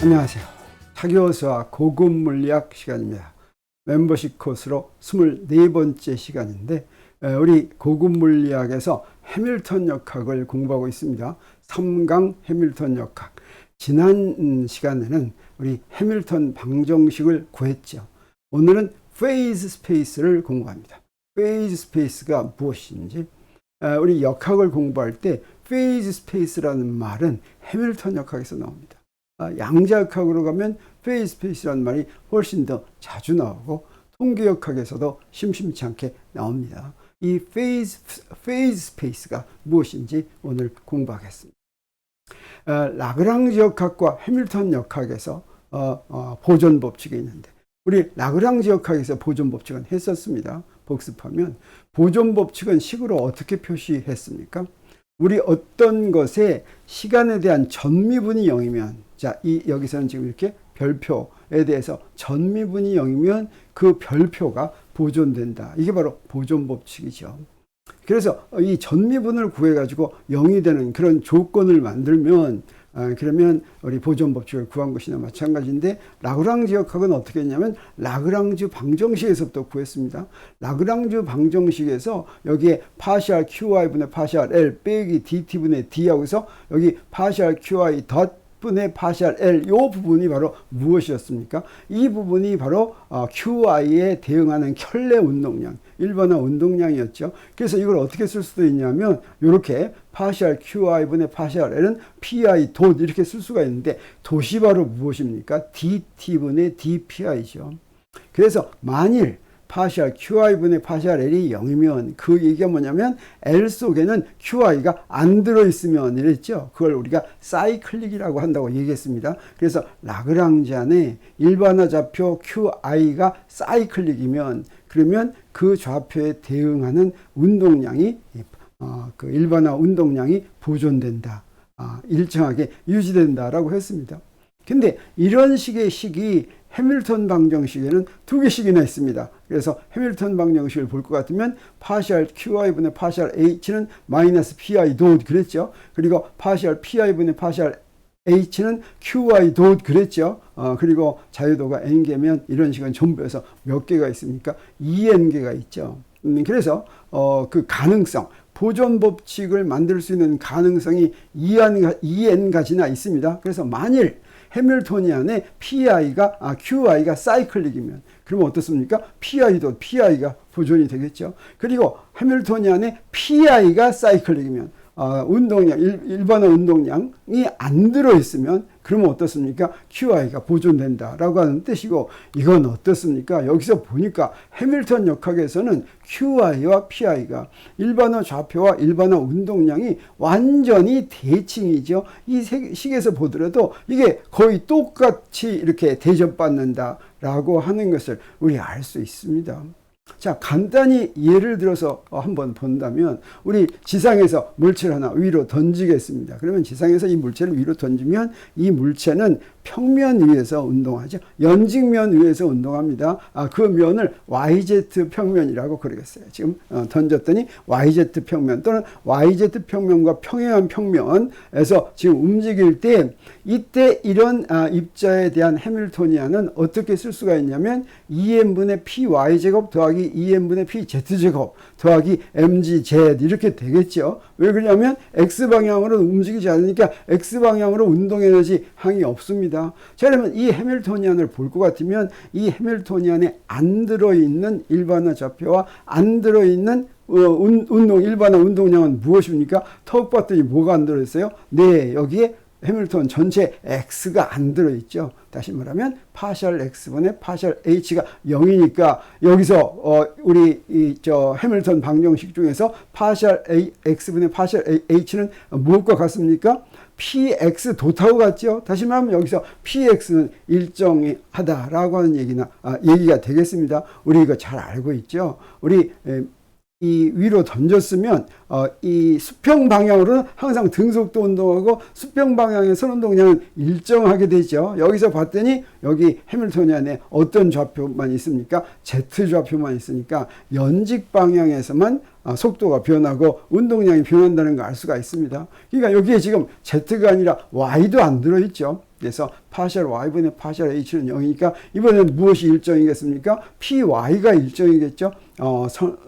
안녕하세요. 차교수와 고급 물리학 시간입니다. 멤버십 코스로 24번째 시간인데 우리 고급 물리학에서 해밀턴 역학을 공부하고 있습니다. 3강 해밀턴 역학. 지난 시간에는 우리 해밀턴 방정식을 구했죠. 오늘은 페이즈 스페이스를 공부합니다. 페이즈 스페이스가 무엇인지, 우리 역학을 공부할 때 페이즈 스페이스라는 말은 해밀턴 역학에서 나옵니다. 양자역학으로 가면 페이즈 스페이스라는 말이 훨씬 더 자주 나오고 통계역학에서도 심심치 않게 나옵니다. 이 페이즈 스페이스가 무엇인지 오늘 공부하겠습니다. 라그랑지 역학과 해밀턴 역학에서 보존 법칙이 있는데, 우리 라그랑지 역학에서 보존 법칙은 했었습니다. 복습하면 보존 법칙은 식으로 어떻게 표시했습니까? 우리 어떤 것의 시간에 대한 전미분이 0이면, 자, 여기서는 지금 이렇게 별표에 대해서 전미분이 0이면 그 별표가 보존된다. 이게 바로 보존 법칙이죠. 그래서 이 전미분을 구해가지고 0이 되는 그런 조건을 만들면, 그러면 우리 보존 법칙을 구한 것이나 마찬가지인데, 라그랑지 역학은 어떻게 했냐면 라그랑지 방정식에서부터 구했습니다. 라그랑지 방정식에서 여기에 파시알 QI분의 파시알 L 빼기 DT분의 D하고 해서 여기 파시알 QI 덧 분의 파시알 L, 이 부분이 바로 무엇이었습니까? 이 부분이 바로 QI에 대응하는 켤레 운동량, 일반화 운동량이었죠. 그래서 이걸 어떻게 쓸 수도 있냐면 이렇게 파시알 QI분의 파시알 L은 PI 돗 이렇게 쓸 수가 있는데, 돗이 바로 무엇입니까? DT분의 DPI죠. 그래서 만일 파시알 QI분의 파시알 L이 0이면 그 얘기가 뭐냐면 L 속에는 QI가 안 들어있으면 이랬죠. 그걸 우리가 사이클릭이라고 한다고 얘기했습니다. 그래서 라그랑지안의 일반화 좌표 QI가 사이클릭이면, 그러면 그 좌표에 대응하는 운동량이 그 일반화 운동량이 보존된다. 일정하게 유지된다라고 했습니다. 근데 이런 식의 식이 해밀턴 방정식에는 2개씩이나 있습니다. 그래서 해밀턴 방정식을 볼 것 같으면 파시알 QI분의 파시알 H는 마이너스 PI 돗 그랬죠. 그리고 파시알 PI분의 파시알 H는 QI 돗 그랬죠. 그리고 자유도가 N개면 이런 식은 전부에서 몇 개가 있습니까? 2N개가 있죠. 그래서 그 가능성, 보존 법칙을 만들 수 있는 가능성이 2N가지나 있습니다. 그래서 만일 해밀토니안의 QI가 사이클릭이면, 그러면 어떻습니까? PI가 보존이 되겠죠. 그리고 해밀토니안의 PI가 사이클릭이면, 운동량, 일반화 운동량이 안 들어있으면, 그러면 어떻습니까? QI가 보존된다라고 하는 뜻이고, 이건 어떻습니까? 여기서 보니까 해밀턴 역학에서는 QI와 PI가 일반화 좌표와 일반화 운동량이 완전히 대칭이죠. 이 식에서 보더라도 이게 거의 똑같이 이렇게 대접받는다라고 하는 것을 우리 알 수 있습니다. 자, 간단히 예를 들어서 한번 본다면, 우리 지상에서 물체를 하나 위로 던지겠습니다. 그러면 지상에서 이 물체를 위로 던지면 이 물체는 평면 위에서 운동하죠. 연직면 위에서 운동합니다. 그 면을 YZ 평면이라고 그러겠어요. 지금 던졌더니 YZ 평면 또는 YZ 평면과 평행한 평면에서 지금 움직일 때, 이때 이런 입자에 대한 해밀토니안은 어떻게 쓸 수가 있냐면 2n분의 py제곱 더하기 2n분의 pz제곱 더하기 mgz 이렇게 되겠죠. 왜 그러냐면 x방향으로 움직이지 않으니까 x방향으로 운동에너지 항이 없습니다. 자, 그러면 이 해밀토니안을 볼 것 같으면 이 해밀토니안에 안 들어있는 일반화 좌표와 안 들어있는 일반화 운동량은 무엇입니까? 턱 봤더니 뭐가 안 들어있어요? 네, 여기에 해밀턴 전체 X가 안 들어있죠. 다시 말하면 파시알 X분의 파시알 H가 0이니까 여기서 우리 해밀턴 방정식 중에서 파시알 X분의 파시알 H는 무엇과 같습니까? PX 돗하고 같죠. 다시 말하면 여기서 PX는 일정하다라고 하는 얘기가 되겠습니다. 우리 이거 잘 알고 있죠. 우리 이 위로 던졌으면 이 수평 방향으로는 항상 등속도 운동하고 수평 방향의 선운동량은 일정하게 되죠. 여기서 봤더니 여기 해밀토니안에 어떤 좌표만 있습니까? Z 좌표만 있으니까 연직 방향에서만 속도가 변하고 운동량이 변한다는 걸 알 수가 있습니다. 그러니까 여기에 지금 Z가 아니라 Y도 안 들어있죠. 그래서 파셜 y분의 파셜 h는 0이니까 이번엔 무엇이 일정이겠습니까? py가 일정이겠죠.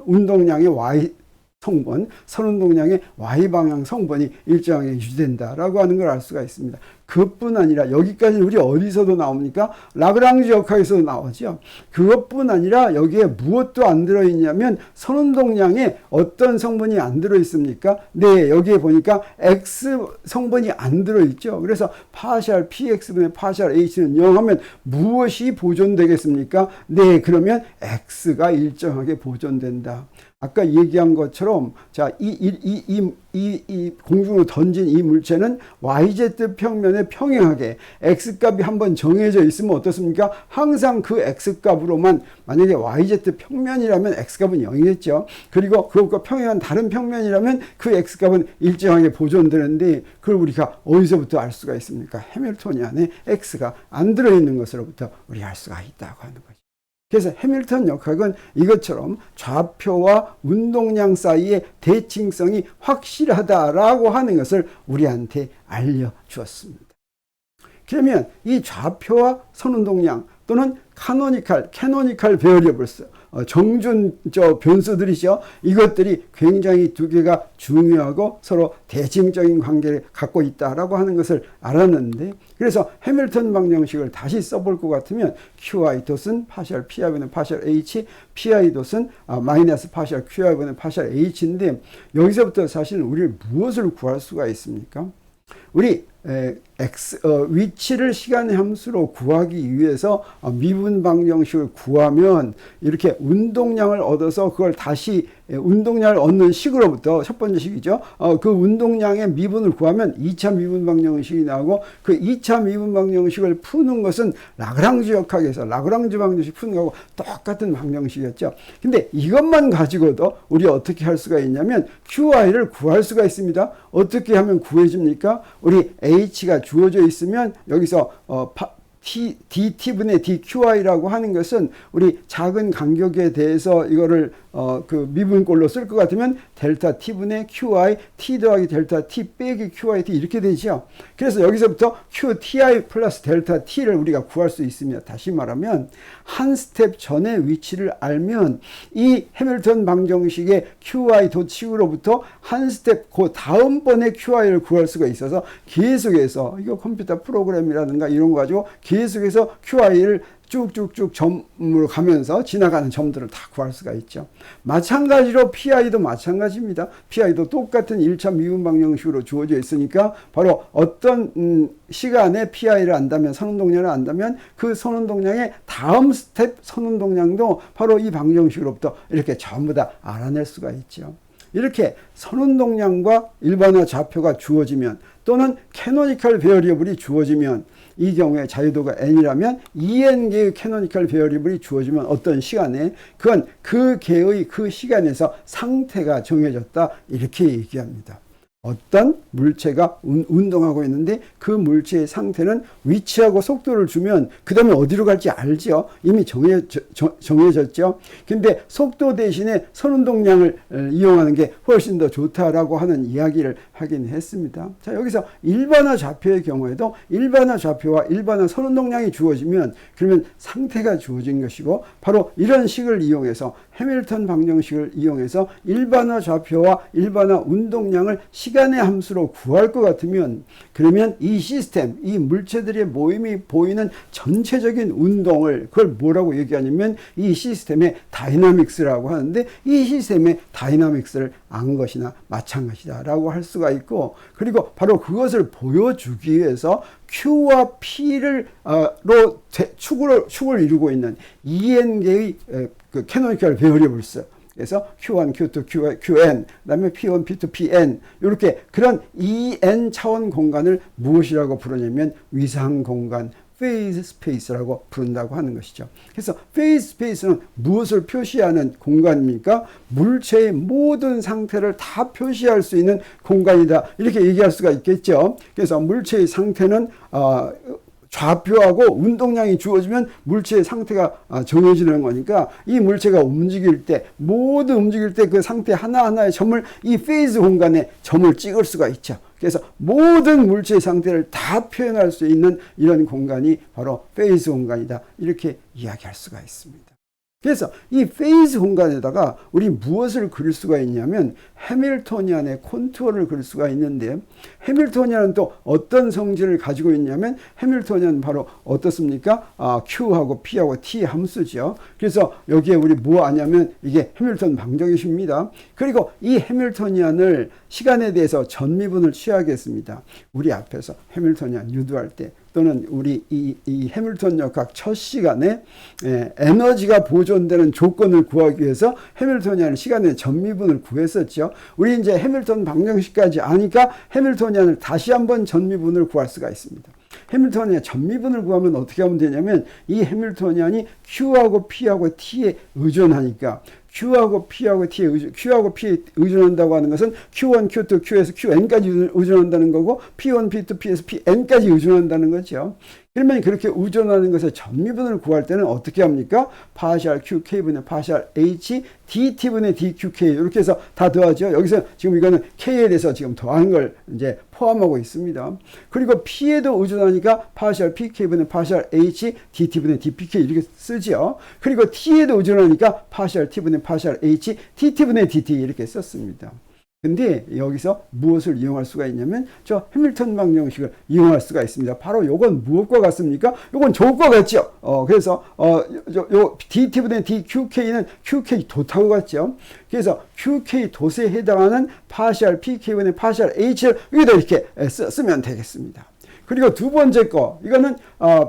운동량의 y 성분, 선운동량의 y방향 성분이 일정하게 유지된다라고 하는 걸 알 수가 있습니다. 그것뿐 아니라 여기까지는 우리 어디서도 나옵니까? 라그랑지 역학에서도 나오죠. 그것뿐 아니라 여기에 무엇도 안 들어있냐면 선운동량에 어떤 성분이 안 들어있습니까? 네, 여기에 보니까 X 성분이 안 들어있죠. 그래서 파셜 PX분의 파셜 H는 0 하면 무엇이 보존되겠습니까? 네, 그러면 X가 일정하게 보존된다. 아까 얘기한 것처럼 자, 이 공중으로 던진 이 물체는 YZ 평면에 평행하게 X값이 한번 정해져 있으면 어떻습니까? 항상 그 X값으로만 만약에 YZ 평면이라면 X값은 0이겠죠. 그리고 그것과 평행한 다른 평면이라면 그 X값은 일정하게 보존되는데 그걸 우리가 어디서부터 알 수가 있습니까? 해밀토니안에 X가 안 들어있는 것으로부터 우리 알 수가 있다고 하는 거죠. 그래서 해밀턴 역학은 이것처럼 좌표와 운동량 사이의 대칭성이 확실하다라고 하는 것을 우리한테 알려주었습니다. 그러면 이 좌표와 선운동량 또는 캐노니컬 베어리어블스, 정준 변수들이죠. 이것들이 굉장히 두 개가 중요하고 서로 대칭적인 관계를 갖고 있다라고 하는 것을 알았는데, 그래서 해밀턴 방정식을 다시 써볼 것 같으면 QI 돛은 파셜 PI분의 파셜 H, PI 돛은 마이너스 파셜 QI분의 파셜 H인데, 여기서부터 사실 우리를 무엇을 구할 수가 있습니까? 우리 위치를 시간의 함수로 구하기 위해서 미분 방정식을 구하면 이렇게 운동량을 얻어서 그걸 다시 운동량을 얻는 식으로부터 첫 번째 식이죠. 그 운동량의 미분을 구하면 2차 미분 방정식이 나오고, 그 2차 미분 방정식을 푸는 것은 라그랑지 역학에서 라그랑지 방정식 푸는 거하고 똑같은 방정식이었죠. 근데 이것만 가지고도 우리 어떻게 할 수가 있냐면 QI를 구할 수가 있습니다. 어떻게 하면 구해집니까? 우리 H가 주어져 있으면 여기서 dt분의 dqi라고 하는 것은 우리 작은 간격에 대해서 이거를 그 미분꼴로 쓸 것 같으면 델타 t분의 qi t 더하기 델타 t 빼기 qi t 이렇게 되죠. 그래서 여기서부터 qti 플러스 델타 t를 우리가 구할 수 있습니다. 다시 말하면 한 스텝 전의 위치를 알면 이 해밀턴 방정식의 qi 도식으로부터 한 스텝 그 다음번에 QI를 구할 수가 있어서 계속해서 이거 컴퓨터 프로그램이라든가 이런 거 가지고 계속해서 QI를 쭉쭉쭉 점으로 가면서 지나가는 점들을 다 구할 수가 있죠. 마찬가지로 PI도 마찬가지입니다. PI도 똑같은 1차 미분 방정식으로 주어져 있으니까 바로 어떤 시간에 PI를 안다면, 선운동량을 안다면 그 선운동량의 다음 스텝 선운동량도 바로 이 방정식으로부터 이렇게 전부 다 알아낼 수가 있죠. 이렇게 선운동량과 일반화 좌표가 주어지면 또는 캐노니컬 베어리어블이 주어지면, 이 경우에 자유도가 n이라면 2n개의 캐노니컬 베어리블이 주어지면 어떤 시간에 그건 그 개의 그 시간에서 상태가 정해졌다, 이렇게 얘기합니다. 어떤 물체가 운동하고 있는데 그 물체의 상태는 위치하고 속도를 주면 그 다음에 어디로 갈지 알죠. 이미 정해졌죠. 근데 속도 대신에 선운동량을 이용하는 게 훨씬 더 좋다라고 하는 이야기를 하긴 했습니다. 자, 여기서 일반화 좌표의 경우에도 일반화 좌표와 일반화 선운동량이 주어지면 그러면 상태가 주어진 것이고, 바로 이런 식을 이용해서 해밀턴 방정식을 이용해서 일반화 좌표와 일반화 운동량을 시간의 함수로 구할 것 같으면, 그러면 이 시스템, 이 물체들의 모임이 보이는 전체적인 운동을 그걸 뭐라고 얘기하냐면 이 시스템의 다이나믹스라고 하는데, 이 시스템의 다이나믹스를 안 것이나 마찬가지다 라고 할 수가 있고, 그리고 바로 그것을 보여주기 위해서 Q와 P를 축을 이루고 있는 2n개의 그 캐노니컬 베어리블스, 그래서 Q1, Q2, Qn, 그 다음에 P1, P2, Pn, 이렇게 그런 2n 차원 공간을 무엇이라고 부르냐면 위상 공간, 페이즈 스페이스라고 부른다고 하는 것이죠. 그래서 페이즈 스페이스는 무엇을 표시하는 공간입니까? 물체의 모든 상태를 다 표시할 수 있는 공간이다, 이렇게 얘기할 수가 있겠죠. 그래서 물체의 상태는 좌표하고 운동량이 주어지면 물체의 상태가 정해지는 거니까 이 물체가 움직일 때 모두 움직일 때 그 상태 하나하나의 점을 이 페이즈 공간에 점을 찍을 수가 있죠. 그래서 모든 물체의 상태를 다 표현할 수 있는 이런 공간이 바로 페이즈 공간이다. 이렇게 이야기할 수가 있습니다. 그래서 이 페이즈 공간에다가 우리 무엇을 그릴 수가 있냐면 해밀토니안의 콘투어를 그릴 수가 있는데 해밀토니안은 또 어떤 성질을 가지고 있냐면 해밀토니안은 바로 어떻습니까? Q하고 P하고 T 함수죠. 그래서 여기에 우리 뭐 하냐면 이게 해밀턴 방정식입니다. 그리고 이 해밀토니안을 시간에 대해서 전미분을 취하겠습니다. 우리 앞에서 해밀토니안 유도할 때 또는 우리 이 해밀턴 역학 첫 시간에 에너지가 보존되는 조건을 구하기 위해서 해밀토니안을 시간의 전미분을 구했었죠. 우리 이제 해밀턴 방정식까지 아니까 해밀토니안을 다시 한번 전미분을 구할 수가 있습니다. 해밀토니안 전미분을 구하면 어떻게 하면 되냐면 이 해밀토니안이 Q하고 P하고 T에 의존하니까 Q하고 P하고 Q하고 P에 의존한다고 하는 것은 Q1, Q2, Q에서 Qn까지 의존한다는 거고 P1, P2, P에서 Pn까지 의존한다는 거죠. 그러면 그렇게 의존하는 것의 전미분을 구할 때는 어떻게 합니까? 파셜 QK분의 파셜 H DT분의 DQK 이렇게 해서 다 더하죠. 여기서 지금 이거는 K에 대해서 지금 더한 걸 이제 포함하고 있습니다. 그리고 P에도 의존하니까 파셜 PK분의 파셜 H DT분의 DPK 이렇게 쓰죠. 그리고 T에도 의존하니까 파셜 T분의 파셜 H TT분의 DT 이렇게 썼습니다. 근데 여기서 무엇을 이용할 수가 있냐면 저 해밀턴 방정식을 이용할 수가 있습니다. 바로 요건 무엇과 같습니까? 요건 저것과 같죠. 그래서 요 DT분의 DQK는 QK 돛하고 같죠. 그래서 QK 돛에 해당하는 파셜 PK분의 파셜 H를 여기다 이렇게 쓰면 되겠습니다. 그리고 두 번째 거, 이거는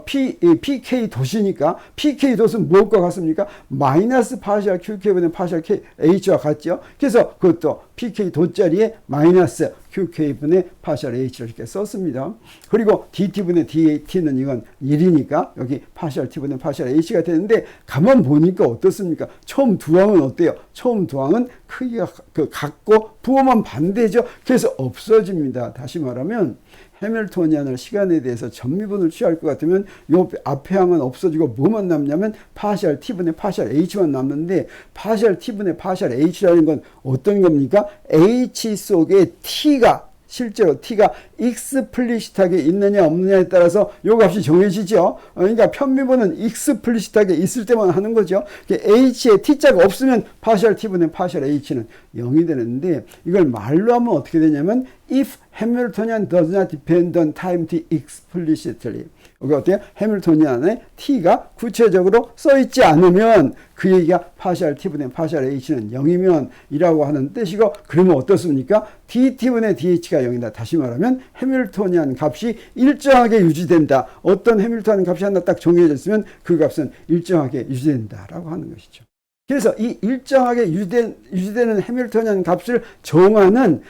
PK 돛이니까 PK 돛은 무엇과 같습니까? 마이너스 파셜 QK분의 파셜 H와 같죠. 그래서 그것도 PK 돛 자리에 마이너스 QK분의 파셜 H를 이렇게 썼습니다. 그리고 DT분의 DT는 이건 1이니까 여기 파셜 T분의 파셜 H가 되는데 가만 보니까 어떻습니까? 처음 두 항은 어때요? 처음 두 항은 크기가 같고 부호만 반대죠. 그래서 없어집니다. 다시 말하면 해밀토니안을 시간에 대해서 전미분을 취할 것 같으면 요 앞에 항은 없어지고 뭐만 남냐면 파셜 T분의 파셜 H만 남는데 파셜 T분의 파셜 H라는 건 어떤 겁니까? H 속에 T가 실제로 T가 익스플리시트하게 있느냐 없느냐에 따라서 요 값이 정해지죠. 그러니까 편미분은 익스플리시트하게 있을 때만 하는 거죠. H에 T자가 없으면 파셜 T분의 파셜 H는 0이 되는데 이걸 말로 하면 어떻게 되냐면 if Hamiltonian does not depend on time t explicitly. 여기 어때요? 해밀토니안에 T가 구체적으로 써있지 않으면 그 얘기가 파셜 T분의 파셜 H는 0이면 이라고 하는 뜻이고 그러면 어떻습니까? DT분의 DH가 0이다. 다시 말하면 해밀토니안 값이 일정하게 유지된다. 어떤 해밀토니안 값이 하나 딱 정해졌으면 그 값은 일정하게 유지된다라고 하는 것이죠. 그래서 이 일정하게 유지되는 해밀토니안 값을 정하는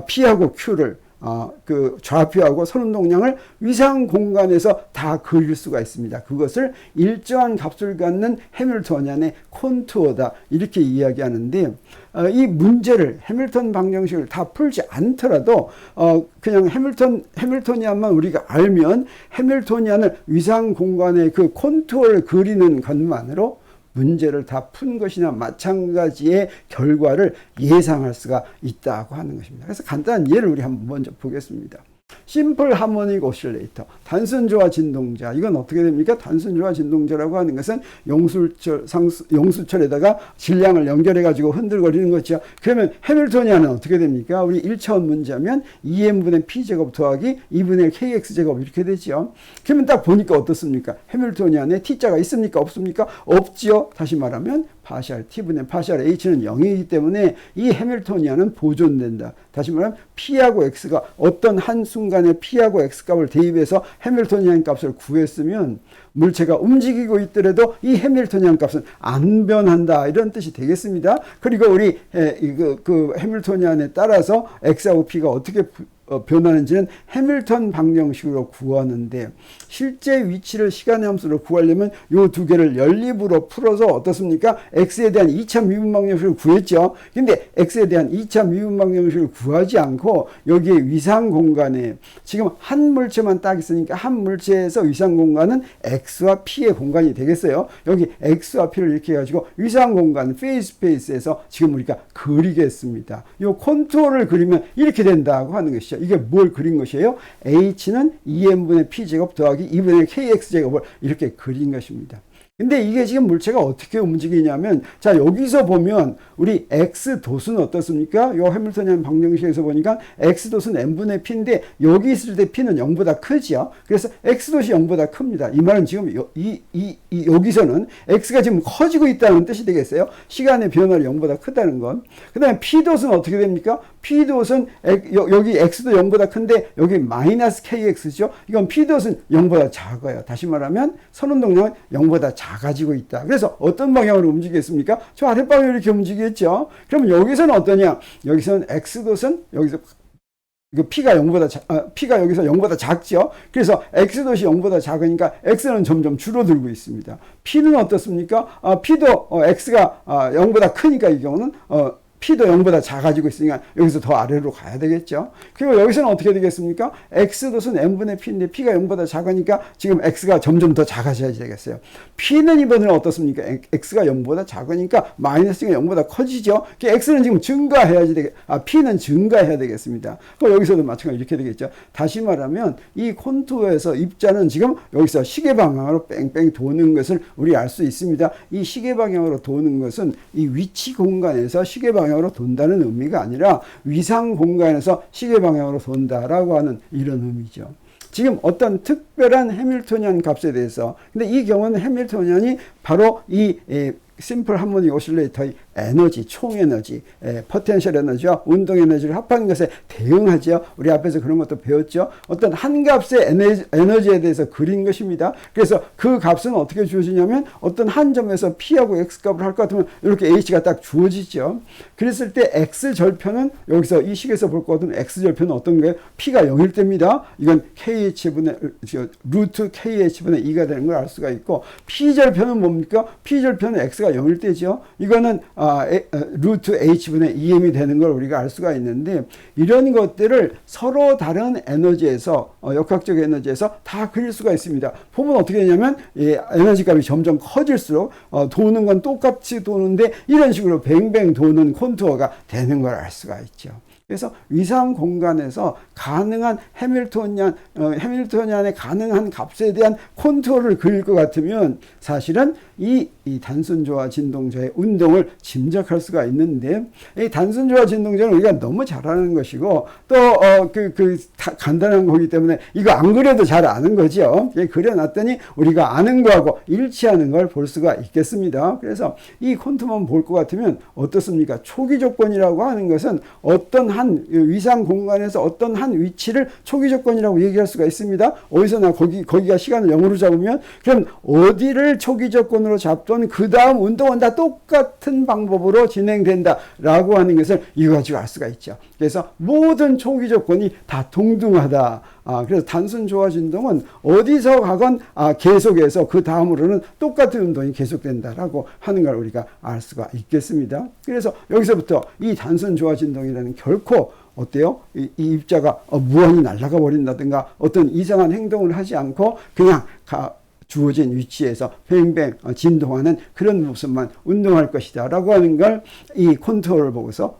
P하고 Q를 그 좌표하고 선운동량을 위상 공간에서 다 그릴 수가 있습니다. 그것을 일정한 값을 갖는 해밀토니안의 콘투어다 이렇게 이야기하는데 이 문제를 해밀턴 방정식을 다 풀지 않더라도 그냥 해밀토니안만 우리가 알면 해밀토니안을 위상 공간의 그 콘투어를 그리는 것만으로 문제를 다 푼 것이나 마찬가지의 결과를 예상할 수가 있다고 하는 것입니다. 그래서 간단한 예를 우리 한번 먼저 보겠습니다. 심플 하모닉 오실레이터, 단순 조화 진동자. 이건 어떻게 됩니까? 단순 조화 진동자라고 하는 것은 용수철에다가 질량을 연결해 가지고 흔들거리는 거죠. 그러면 해밀토니안은 어떻게 됩니까? 우리 1차원 문제하면 2n분의 p제곱 더하기 2분의 kx제곱 이렇게 되죠. 그러면 딱 보니까 어떻습니까? 해밀토니안에 t자가 있습니까? 없습니까? 없지요. 다시 말하면 파셜 t분의 파셜 h는 0이기 때문에 이 해밀토니안은 보존된다. 다시 말하면 p하고 x가 어떤 한 순간에 p하고 x 값을 대입해서 해밀토니안 값을 구했으면 물체가 움직이고 있더라도 이 해밀토니안 값은 안 변한다 이런 뜻이 되겠습니다. 그리고 우리 그 해밀토니안에 따라서 x하고 p가 어떻게 변하는지는 해밀턴 방정식으로 구하는데 실제 위치를 시간의 함수로 구하려면 요 두 개를 연립으로 풀어서 어떻습니까? x에 대한 2차 미분 방정식을 구했죠. 근데 x에 대한 2차 미분 방정식을 구하지 않고 여기에 위상 공간에 지금 한 물체만 딱 있으니까 한 물체에서 위상 공간은 x와 p의 공간이 되겠어요. 여기 x와 p를 이렇게 해가지고 위상 공간 페이스 스페이스에서 지금 우리가 그리겠습니다. 이 콘투어를 그리면 이렇게 된다고 하는 것이죠. 이게 뭘 그린 것이에요? h는 2n분의 p제곱 더하기 2분의 kx제곱을 이렇게 그린 것입니다. 근데 이게 지금 물체가 어떻게 움직이냐면, 자, 여기서 보면 우리 x도수는 어떻습니까? 요 해밀턴이안 방정식에서 보니까 x도수는 n분의 p인데 여기 있을 때 p는 0보다 크죠. 그래서 x도시 0보다 큽니다. 이 말은 지금 여기서는 x가 지금 커지고 있다는 뜻이 되겠어요. 시간의 변화를 0보다 크다는 건. 그 다음에 p도수는 어떻게 됩니까? p도수는 여기 x도 0보다 큰데 여기 마이너스 kx죠. 이건 p도수는 0보다 작아요. 다시 말하면 선운동량은 0보다 작아지고 있다. 그래서 어떤 방향으로 움직이겠습니까? 저 아랫방향으로 이렇게 움직이겠죠. 그러면 여기서는 어떠냐? 여기서는 x도수는 여기서 p가 0보다 p가 여기서 0보다 작죠. 그래서 x도시 0보다 작으니까 x는 점점 줄어들고 있습니다. p는 어떻습니까? p도 x가 0보다 크니까 이 경우는 p도 0보다 작아지고 있으니까 여기서 더 아래로 가야 되겠죠. 그리고 여기서는 어떻게 되겠습니까? x도수는 n분의 p인데 p가 0보다 작으니까 지금 x가 점점 더 작아져야 되겠어요. p는 이번에는 어떻습니까? x가 0보다 작으니까 마이너스가 0보다 커지죠. x는 지금 증가해야지 p는 증가해야 되겠습니다. 그럼 여기서도 마찬가지로 이렇게 되겠죠. 다시 말하면 이 콘투어에서 입자는 지금 여기서 시계 방향으로 뺑뺑 도는 것을 우리 알 수 있습니다. 이 시계 방향으로 도는 것은 이 위치 공간에서 시계 방향으로 돈다는 의미가 아니라 위상 공간에서 시계 방향으로 돈다라고 하는 이런 의미죠. 지금 어떤 특별한 해밀토니안 값에 대해서, 근데 이 경우는 해밀토니안이 바로 이 심플 하모닉 오실레이터의 에너지, 총에너지, 포텐셜 에너지와 운동 에너지를 합하는 것에 대응하죠. 우리 앞에서 그런 것도 배웠죠. 어떤 한 값의 에너지에 대해서 그린 것입니다. 그래서 그 값은 어떻게 주어지냐면 어떤 한 점에서 P하고 X 값을 할 것 같으면 이렇게 H가 딱 주어지죠. 그랬을 때 X 절편은 여기서 이 식에서 볼 것 같으면 X 절편은 어떤 거예요? P가 0일 때입니다. 이건 KH분의 루트 KH분의 2가 되는 걸 알 수가 있고, P 절편은 뭡니까? P 절편은 X가 0일 때죠. 이거는 루트 h분의 2m이 되는 걸 우리가 알 수가 있는데, 이런 것들을 서로 다른 에너지에서 역학적 에너지에서 다 그릴 수가 있습니다. 보면 어떻게 되냐면 에너지 값이 점점 커질수록 도는 건 똑같이 도는데 이런 식으로 뱅뱅 도는 콘투어가 되는 걸 알 수가 있죠. 그래서 위상 공간에서 가능한 해밀토니안의 가능한 값에 대한 콘투어를 그릴 것 같으면 사실은 이 단순조와 진동자의 운동을 짐작할 수가 있는데, 이 단순조와 진동자는 우리가 너무 잘 아는 것이고 또 간단한 거기 때문에 이거 안 그려도 잘 아는 거죠. 그려놨더니 우리가 아는 거하고 일치하는 걸 볼 수가 있겠습니다. 그래서 이 콘투어만 볼 것 같으면 어떻습니까? 초기 조건이라고 하는 것은 어떤 한 위상 공간에서 어떤 한 위치를 초기 조건이라고 얘기할 수가 있습니다. 어디서나 거기가 시간을 0으로 잡으면 그럼 어디를 초기 조건으로 잡던 그 다음 운동은 다 똑같은 방법으로 진행된다라고 하는 것을 이거 가지고 알 수가 있죠. 그래서 모든 초기 조건이 다 동등하다. 그래서 단순 조화 진동은 어디서 가건 계속해서 그 다음으로는 똑같은 운동이 계속된다라고 하는 걸 우리가 알 수가 있겠습니다. 그래서 여기서부터 이 단순 조화 진동이라는 결코 어때요? 이 입자가 무한히 날아가 버린다든가 어떤 이상한 행동을 하지 않고 그냥 주어진 위치에서 뱅뱅 진동하는 그런 모습만 운동할 것이다 라고 하는 걸 이 콘투어를 보고서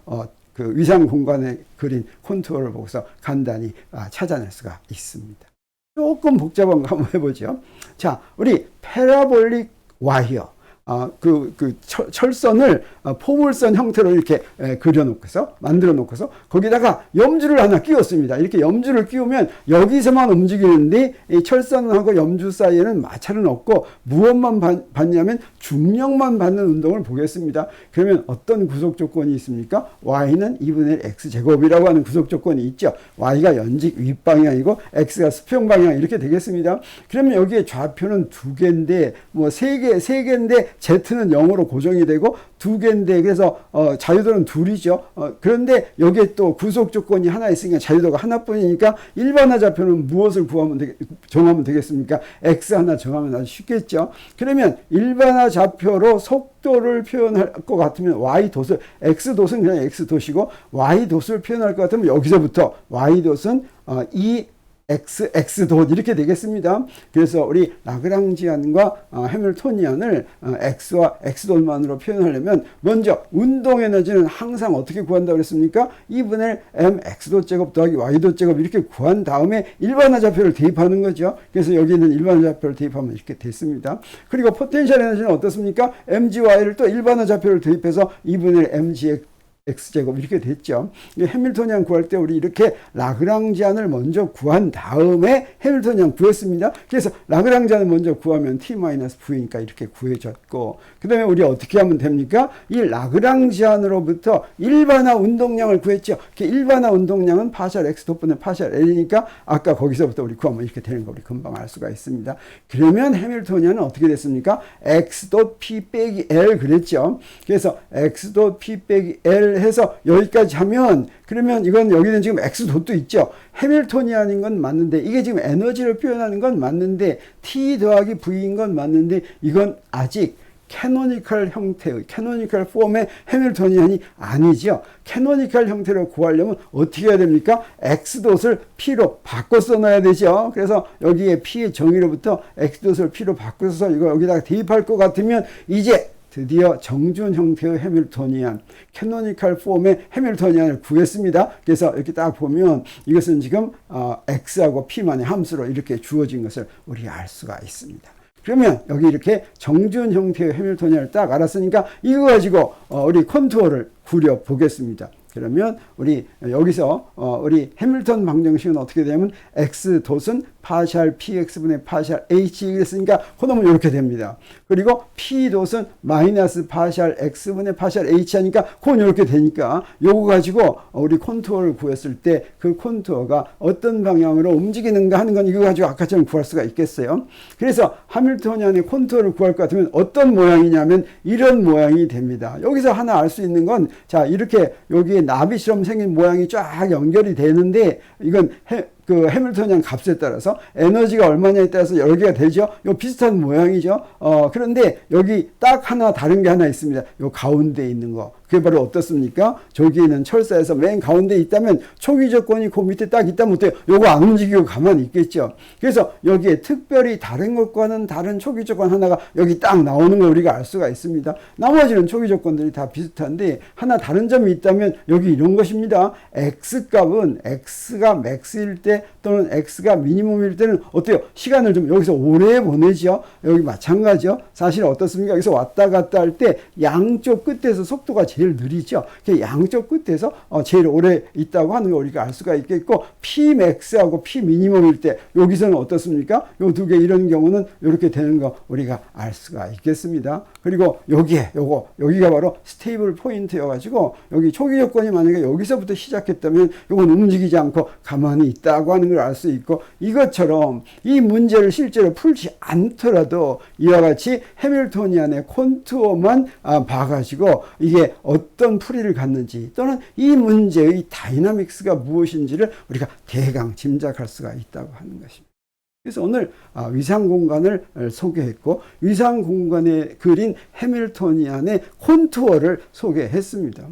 그 위상 공간에 그린 콘투어를 보고서 간단히 찾아낼 수가 있습니다. 조금 복잡한 거 한번 해보죠. 자, 우리 패러볼릭 와이어, 철선을 포물선 형태로 이렇게 만들어 놓고서 거기다가 염주를 하나 끼웠습니다. 이렇게 염주를 끼우면 여기서만 움직이는데 이 철선하고 염주 사이에는 마찰은 없고 무엇만 받냐면 중력만 받는 운동을 보겠습니다. 그러면 어떤 구속 조건이 있습니까? y는 2분의 x제곱이라고 하는 구속 조건이 있죠. y가 연직 윗방향이고 x가 수평 방향 이렇게 되겠습니다. 그러면 여기에 좌표는 2개인데 뭐 3개인데 Z는 0으로 고정이 되고 두 개인데 그래서 자유도는 둘이죠. 그런데 여기에 또 구속 조건이 하나 있으니까 자유도가 하나뿐이니까 일반화 좌표는 무엇을 정하면 되겠습니까? x 하나 정하면 아주 쉽겠죠. 그러면 일반화 좌표로 속도를 표현할 것 같으면 y도수, x도수는 그냥 x도시고 y도수를 표현할 것 같으면 여기서부터 y도수는 x도 이렇게 되겠습니다. 그래서 우리 라그랑지안과 해밀토니안을 x와 x도만으로 표현하려면 먼저 운동 에너지는 항상 어떻게 구한다고 그랬습니까? 2분의 mx도 제곱 더하기 y도 제곱 이렇게 구한 다음에 일반화 좌표를 대입하는 거죠. 그래서 여기는 일반화 좌표를 대입하면 이렇게 됐습니다. 그리고 포텐셜 에너지는 어떻습니까? mgy를 또 일반화 좌표를 대입해서 2분의 mgx x제곱 이렇게 됐죠. 해밀토니안 구할 때 우리 이렇게 라그랑지안을 먼저 구한 다음에 해밀토니안 구했습니다. 그래서 라그랑지안을 먼저 구하면 t-v니까 이렇게 구해졌고, 그 다음에 우리 어떻게 하면 됩니까? 이 라그랑지안으로부터 일반화 운동량을 구했죠. 일반화 운동량은 파셜 x 곱분의 파셜 l이니까 아까 거기서부터 우리 구하면 이렇게 되는 거 우리 금방 알 수가 있습니다. 그러면 해밀토니안은 어떻게 됐습니까? x p 빼기 l 그랬죠. 그래서 x p 빼기 l 해서 여기까지 하면, 그러면 이건 여기는 지금 x도도 있죠. 해밀토니안인 건 맞는데, 이게 지금 에너지를 표현하는 건 맞는데, t 더하기 v인 건 맞는데, 이건 아직 캐노니컬 형태의, 캐노니컬 폼의 해밀토니안이 아니죠. 캐노니컬 형태로 구하려면 어떻게 해야 됩니까? x도를 p로 바꿔 써놔야 되죠. 그래서 여기에 p의 정의로부터 x도를 p로 바꿔서 이거 여기다가 대입할 것 같으면 이제 드디어 정준 형태의 해밀토니안, 캐노니컬 폼의 해밀토니안을 구했습니다. 그래서 이렇게 딱 보면 이것은 지금 x하고 p만의 함수로 이렇게 주어진 것을 우리 알 수가 있습니다. 그러면 여기 이렇게 정준 형태의 해밀토니안을 딱 알았으니까 이거 가지고 우리 컨투어를 그려 보겠습니다. 그러면 우리 여기서 우리 해밀턴 방정식은 어떻게 되냐면 x돛은 파샬 px분의 파샬 h 그랬으니까 그놈은 이렇게 됩니다. 그리고 p돛은 마이너스 파샬 x분의 파샬 h 하니까 그건 이렇게 되니까 요거 가지고 우리 콘투어를 구했을 때 그 콘투어가 어떤 방향으로 움직이는가 하는 건 이거 가지고 아까처럼 구할 수가 있겠어요. 그래서 하밀토니안의 콘투어를 구할 것 같으면 어떤 모양이냐면 이런 모양이 됩니다. 여기서 하나 알 수 있는 건, 자, 이렇게 여기에 나비처럼 생긴 모양이 쫙 연결이 되는데 이건 해밀토니안 값에 따라서 에너지가 얼마냐에 따라서 여러 개가 되죠. 요 비슷한 모양이죠. 그런데 여기 딱 하나 다른 게 하나 있습니다. 요 가운데 있는 거. 그게 바로 어떻습니까? 저기는 철사에서 맨 가운데 있다면 초기 조건이 그 밑에 딱 있다면 어때요? 요거 안 움직이고 가만히 있겠죠. 그래서 여기에 특별히 다른 것과는 다른 초기 조건 하나가 여기 딱 나오는 걸 우리가 알 수가 있습니다. 나머지는 초기 조건들이 다 비슷한데 하나 다른 점이 있다면 여기 이런 것입니다. x값은 x가 맥스일 때 또는 x가 미니멈일 때는 어때요? 시간을 좀 여기서 오래 보내죠. 여기 마찬가지죠. 사실 어떻습니까? 여기서 왔다 갔다 할 때 양쪽 끝에서 속도가 제일 느리죠. 양쪽 끝에서 제일 오래 있다고 하는 걸 우리가 알 수가 있겠고, Pmax하고 Pminimum일 때 여기서는 어떻습니까? 요 두 개 이런 경우는 이렇게 되는 거 우리가 알 수가 있겠습니다. 그리고 여기가 바로 스테이블 포인트여가지고 여기 초기 조건이 만약에 여기서부터 시작했다면 이건 움직이지 않고 가만히 있다고 하는 걸 알 수 있고, 이것처럼 이 문제를 실제로 풀지 않더라도 이와 같이 해밀토니안의 콘투어만 봐가지고 이게 어떤 풀이를 갖는지 또는 이 문제의 다이나믹스가 무엇인지를 우리가 대강 짐작할 수가 있다고 하는 것입니다. 그래서 오늘 위상공간을 소개했고 위상공간에 그린 해밀토니안의 콘투어를 소개했습니다.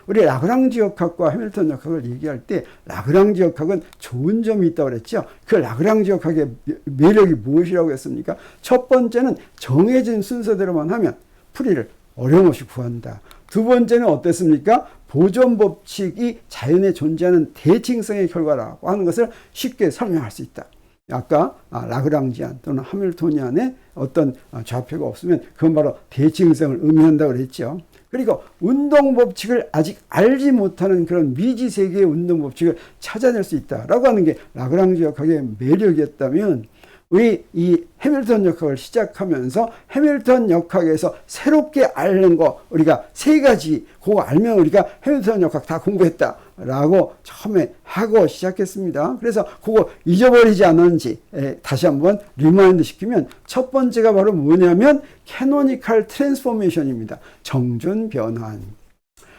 우리 라그랑지 역학과 해밀턴 역학을 얘기할 때 라그랑지 역학은 좋은 점이 있다고 그랬죠. 그 라그랑지 역학의 매력이 무엇이라고 했습니까? 첫 번째는 정해진 순서대로만 하면 풀이를 어려움없이 구한다. 두 번째는 어땠습니까? 보존 법칙이 자연에 존재하는 대칭성의 결과라고 하는 것을 쉽게 설명할 수 있다. 아까 라그랑지안 또는 하밀토니안의 어떤 좌표가 없으면 그건 바로 대칭성을 의미한다고 그랬죠. 그리고 운동 법칙을 아직 알지 못하는 그런 미지 세계의 운동 법칙을 찾아낼 수 있다라고 하는 게 라그랑지 역학의 매력이었다면, 우리 이 해밀턴 역학을 시작하면서 해밀턴 역학에서 새롭게 알는 거 우리가 세 가지, 그거 알면 우리가 해밀턴 역학 다 공부했다. 라고 처음에 하고 시작했습니다. 그래서 그거 잊어버리지 않았는지 다시 한번 리마인드 시키면 첫 번째가 바로 뭐냐면 캐노니컬 트랜스포메이션입니다. 정존 변환.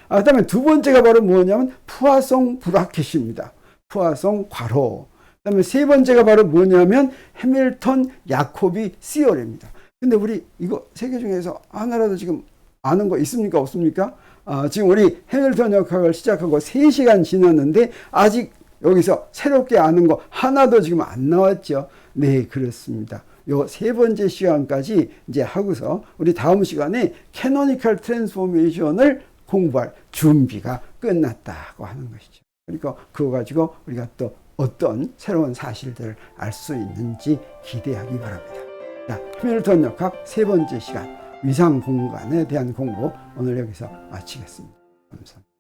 그다음에 두 번째가 바로 뭐냐면 푸아송 브라켓입니다. 푸아송 괄호. 그다음에 세 번째가 바로 뭐냐면 해밀턴 야코비 시어레입니다. 근데 우리 이거 세 개 중에서 하나라도 지금 아는 거 있습니까? 없습니까? 지금 우리 해밀턴 역학을 시작하고 3시간 지났는데 아직 여기서 새롭게 아는 거 하나도 지금 안 나왔죠. 네, 그렇습니다. 요 세 번째 시간까지 이제 하고서 우리 다음 시간에 캐노니컬 트랜스포메이션을 공부할 준비가 끝났다고 하는 것이죠. 그러니까 그거 가지고 우리가 또 어떤 새로운 사실들을 알 수 있는지 기대하기 바랍니다. 자, 해밀턴 역학 세 번째 시간 위상 공간에 대한 공부 오늘 여기서 마치겠습니다. 감사합니다.